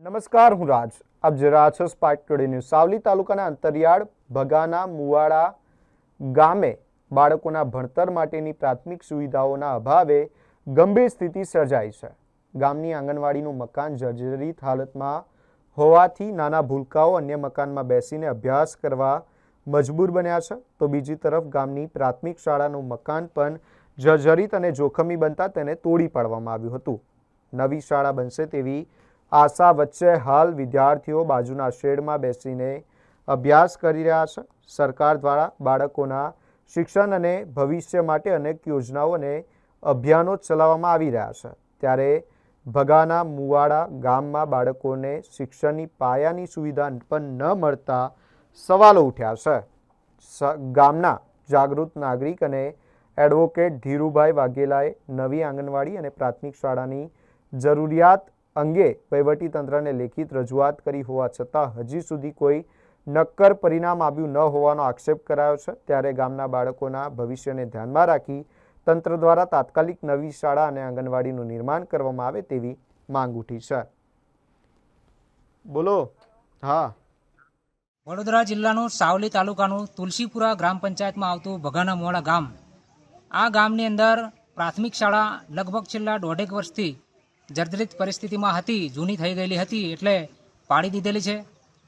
નમસ્કાર, હું રાજ. આપ જોઈ રહ્યા છો સ્પાર્ક ટુડે ન્યૂઝ. સાવલી તાલુકાના અંતરિયાળ ભગાના મુવાડા ગામે બાળકોના ભણતર માટેની પ્રાથમિક સુવિધાઓના અભાવે ગંભીર સ્થિતિ સર્જાઈ છે. ગામની આંગણવાડીનું મકાન જર્જરિત હાલતમાં હોવાથી નાના ભૂલકાઓ અન્ય મકાનમાં બેસીને અભ્યાસ કરવા મજબૂર બન્યા છે. તો બીજી તરફ ગામની પ્રાથમિક શાળાનું મકાન પણ જર્જરિત અને જોખમી બનતા તેને તોડી પાડવામાં આવ્યું હતું. નવી શાળા બનશે તેવી આશા વચ્ચે હાલ વિદ્યાર્થીઓ બાજુના શેડમાં બેસીને અભ્યાસ કરી રહ્યા છે. સરકાર દ્વારા બાળકોના શિક્ષણ અને ભવિષ્ય માટે અનેક યોજનાઓ અને અભિયાનો ચલાવવામાં આવી રહ્યા છે. ત્યારે ભગાના મુવાડા ગામમાં બાળકોને શિક્ષણની પાયાની સુવિધા પણ ન મળતા સવાલો ઉઠ્યા છે. ગામના જાગૃત નાગરિક અને એડવોકેટ ધીરુભાઈ વાઘેલાએ નવી આંગણવાડી અને પ્રાથમિક શાળાની જરૂરિયાત અંગે વહીવટીતંત્રને લેખિત રજૂઆત કરી હોવા છતાં હજી સુધી કોઈ નક્કર પરિણામ આવ્યું ન હોવાનો આક્ષેપ કરાયો છે. ત્યારે ગામના બાળકોના ભવિષ્યને ધ્યાનમાં રાખી તંત્ર દ્વારા તાત્કાલિક નવી શાળા અને આંગણવાડીનું નિર્માણ કરવામાં આવે તેવી માંગ ઉઠી છે. બોલો. હા, વડોદરા જિલ્લાનું સાવલી તાલુકાનું તુલસીપુરા ગ્રામ પંચાયતમાં આવતું ભગાના મુવાડા ગામ. આ ગામની અંદર પ્રાથમિક શાળા લગભગ છેલ્લા 1.5 વર્ષથી જર્જરિત પરિસ્થિતિમાં હતી, જૂની થઈ ગયેલી હતી, એટલે પાડી દીધેલી છે.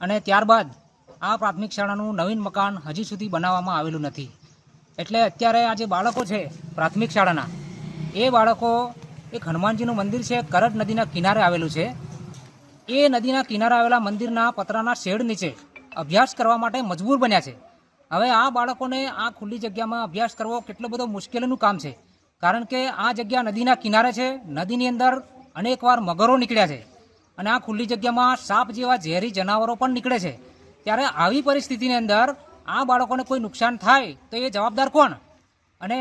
અને ત્યારબાદ આ પ્રાથમિક શાળાનું નવીન મકાન હજી સુધી બનાવવામાં આવેલું નથી. એટલે અત્યારે આ જે બાળકો છે પ્રાથમિક શાળાના, એ બાળકો એક હનુમાનજીનું મંદિર છે, કરડ નદીના કિનારે આવેલું છે. એ નદીના કિનારે આવેલા મંદિરના પતરાના શેડ નીચે અભ્યાસ કરવા માટે મજબૂર બન્યા છે. હવે આ બાળકોને આ ખુલ્લી જગ્યામાં અભ્યાસ કરવો કેટલો બધો મુશ્કેલીનું કામ છે, કારણ કે આ જગ્યા નદીના કિનારે છે. નદીની અંદર અનેકવાર મગરો નીકળ્યા છે અને આ ખુલ્લી જગ્યામાં સાપ જેવા ઝેરી જનાવરો પણ નીકળે છે. ત્યારે આવી પરિસ્થિતિની અંદર આ બાળકોને કોઈ નુકસાન થાય તો એ જવાબદાર કોણ? અને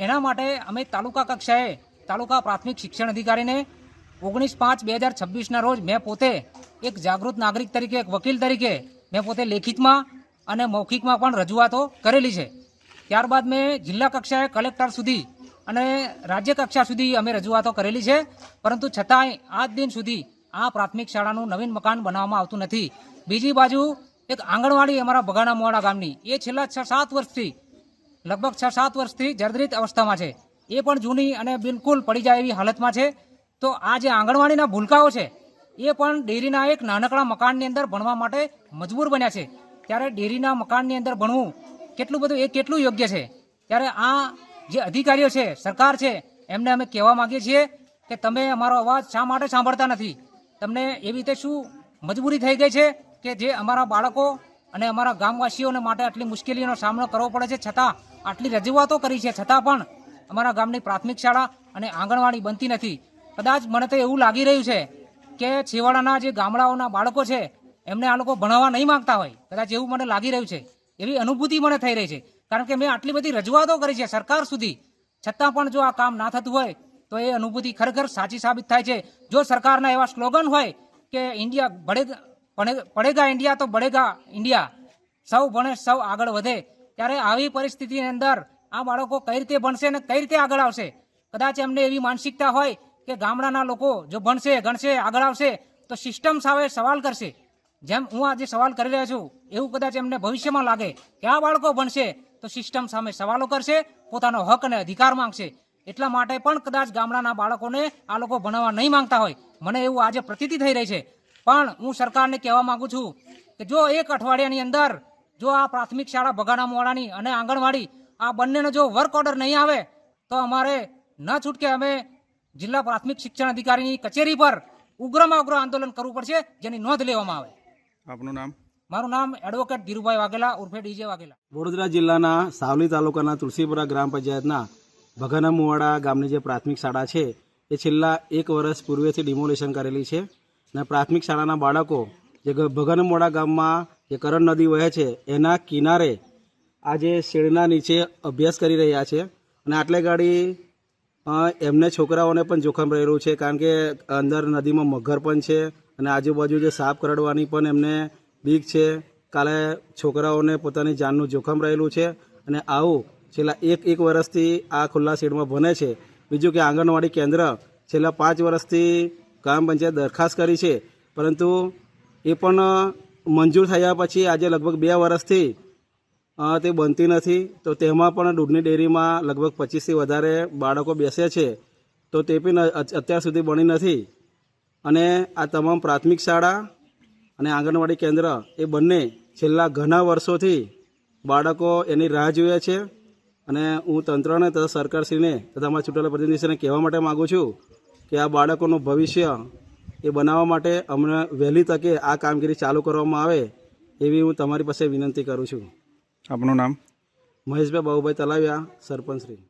એના માટે અમે તાલુકા કક્ષાએ તાલુકા પ્રાથમિક શિક્ષણ અધિકારીને 19/5/2026ના રોજ મેં પોતે એક જાગૃત નાગરિક તરીકે, એક વકીલ તરીકે મેં પોતે લેખિતમાં અને મૌખિકમાં પણ રજૂઆતો કરેલી છે. ત્યારબાદ મેં જિલ્લા કક્ષાએ કલેક્ટર સુધી અને રાજ્ય કક્ષા સુધી અમે રજૂઆતો કરેલી છે. પરંતુ છતાંય આજ દિન સુધી આ પ્રાથમિક શાળાનું નવીન મકાન બનાવવામાં આવતું નથી. બીજી બાજુ એક આંગણવાડી અમારા ભગાના મુવાડા ગામની, એ છેલ્લા 6-7 વર્ષથી લગભગ 6-7 વર્ષથી જર્જરિત અવસ્થામાં છે. એ પણ જૂની અને બિલકુલ પડી જાય એવી હાલતમાં છે. તો આ જે આંગણવાડીના ભૂલકાઓ છે એ પણ ડેરીના એક નાનકડા મકાનની અંદર ભણવા માટે મજબૂર બન્યા છે. ત્યારે ડેરીના મકાનની અંદર ભણવું કેટલું યોગ્ય છે? ત્યારે આ જે અધિકારીઓ છે, સરકાર છે, એમને અમે કહેવા માંગીએ છીએ કે તમે અમારો અવાજ શા માટે સાંભળતા નથી? તમને એવી રીતે શું મજબૂરી થઈ ગઈ છે કે જે અમારા બાળકો અને અમારા ગામવાસીઓને માટે આટલી મુશ્કેલીઓનો સામનો કરવો પડે છે? છતાં આટલી રજૂઆતો કરી છે છતાં પણ અમારા ગામની પ્રાથમિક શાળા અને આંગણવાડી બનતી નથી. કદાચ મને તો એવું લાગી રહ્યું છે કે છેવાડાના જે ગામડાઓના બાળકો છે એમને આ લોકો ભણાવવા નહીં માંગતા હોય, કદાચ એવું મને લાગી રહ્યું છે. એવી અનુભૂતિ મને થઈ રહી છે, કારણ કે મેં આટલી બધી રજૂઆતો કરી છે સરકાર સુધી, છતાં પણ જો આ કામ ના થતું હોય તો એ અનુભૂતિ ખરેખર સાચી સાબિત થાય છે. જો સરકારના એવા સ્લોગન હોય કે પડેગા ઇન્ડિયા તો બળેગા ઇન્ડિયા, સૌ ભણે સૌ આગળ વધે, ત્યારે આવી પરિસ્થિતિની અંદર આ બાળકો કઈ રીતે ભણશે અને કઈ રીતે આગળ આવશે? કદાચ એમને એવી માનસિકતા હોય કે ગામડાના લોકો જો ભણશે ગણશે આગળ આવશે તો સિસ્ટમ સામે સવાલ કરશે. જેમ હું આજે સવાલ કરી રહ્યો છું એવું કદાચ એમને ભવિષ્યમાં લાગે કે આ બાળકો ભણશે તો સિસ્ટમ સામે સવાલો કરશે, પોતાનો હક અને અધિકાર માંગશે. એટલા માટે પણ કદાચ ગામડાના બાળકોને આ લોકો ભણાવવા નહીં માંગતા હોય, મને એવું આજે પ્રતીતિ થઈ રહી છે. પણ હું સરકારને કહેવા માંગુ છું કે જો 1 અઠવાડિયાની અંદર જો આ પ્રાથમિક શાળા ભગાના મુવાડાની અને આંગણવાડી આ બંનેનો જો વર્ક ઓર્ડર નહીં આવે તો અમારે ન છૂટકે અમે જિલ્લા પ્રાથમિક શિક્ષણ અધિકારીની કચેરી પર ઉગ્રમાં ઉગ્ર આંદોલન કરવું પડશે, જેની નોંધ લેવામાં આવે. આપનું નામ? મારું નામ એડવોકેટ ધીરુભાઈ વાઘેલા ઉર્ફે ડીજે વાઘેલા. વડોદરા જિલ્લાના સાવલી તાલુકાના તુલસીપુરા ગ્રામ પંચાયતના ભગાના મુવાડા ગામની જે પ્રાથમિક શાળા છે એ છેલ્લા 1 વર્ષ પૂર્વેથી ડિમોલિશન કરેલી છે. અને પ્રાથમિક શાળાના બાળકો જે ભગાના મુવાડા ગામમાં જે કરડ નદી વહે છે એના કિનારે આ જે શેડના નીચે અભ્યાસ કરી રહ્યા છે. અને આટલે ગાડી એમને છોકરાઓને પણ જોખમ રહેલું છે, કારણ કે અંદર નદીમાં મગર પણ છે અને આજુબાજુ જે સાપ કરડવાની પણ એમને બીક છે. કાલે છોકરાઓને પોતાની જાનનું જોખમ રહેલું છે. અને આવું છેલ્લા 1 વર્ષથી આ ખુલ્લા શેડમાં ભણે છે. બીજું કે આંગણવાડી કેન્દ્ર છેલ્લા 5 વર્ષથી ગ્રામ પંચાયત દરખાસ્ત કરી છે પરંતુ એ પણ મંજૂર થયા પછી આજે લગભગ 2 વર્ષથી તે બનતી નથી. તો તેમાં પણ દૂધની ડેરીમાં લગભગ 25થી વધારે બાળકો બેસે છે, તો તે પણ અત્યાર સુધી બની નથી. અને આ તમામ પ્રાથમિક શાળા અને આંગણવાડી કેન્દ્ર એ બંને છેલ્લા ઘણા વર્ષોથી બાળકો એની રાહ જોઈએ છે. અને હું તંત્રને તથા સરકારશ્રીને તથા અમારા ચૂંટાયેલા પ્રતિનિધિશ્રીને કહેવા માટે માગું છું કે આ બાળકોનું ભવિષ્ય એ બનાવવા માટે અમને વહેલી તકે આ કામગીરી ચાલુ કરવામાં આવે એવી હું તમારી પાસે વિનંતી કરું છું. આપનું નામ? મહેશભાઈ બાબુભાઈ તલાવિયા, સરપંચ શ્રી.